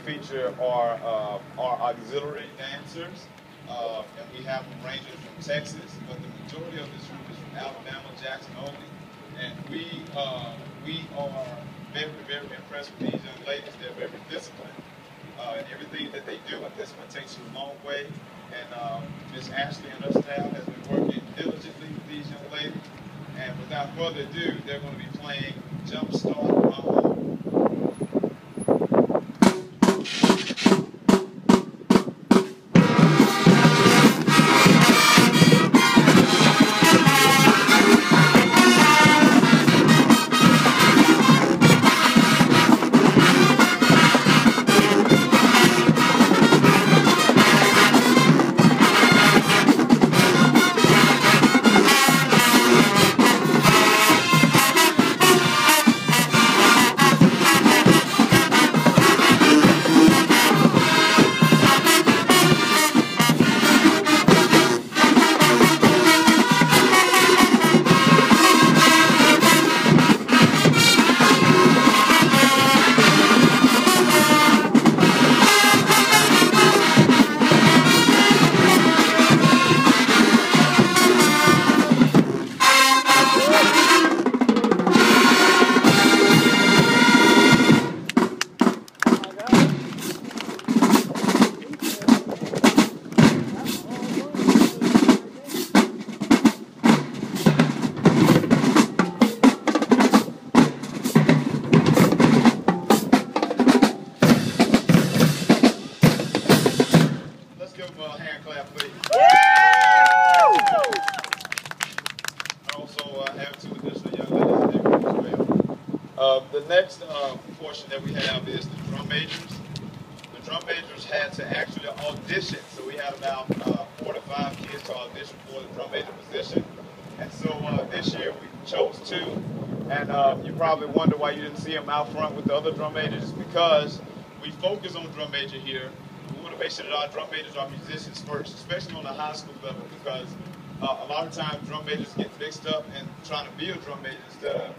feature our auxiliary dancers, and we have them ranging from Texas, but the majority of this group is from Alabama, Jackson only, and we are very, very impressed with these young ladies. They're very disciplined, and everything that they do, and this one takes you a long way. And Ms. Ashley and her staff has been working diligently with these young ladies. And without further ado, they're going to be playing Jumpstart My Home. The next portion that we have is the drum majors. The drum majors had to actually audition, so we had about 4 to 5 kids to audition for the drum major position. And so this year we chose 2, and you probably wonder why you didn't see them out front with the other drum majors. It's because we focus on drum major here. We want to make sure that our drum majors are musicians first, especially on the high school level, because a lot of times drum majors get mixed up in trying to be a drum major instead of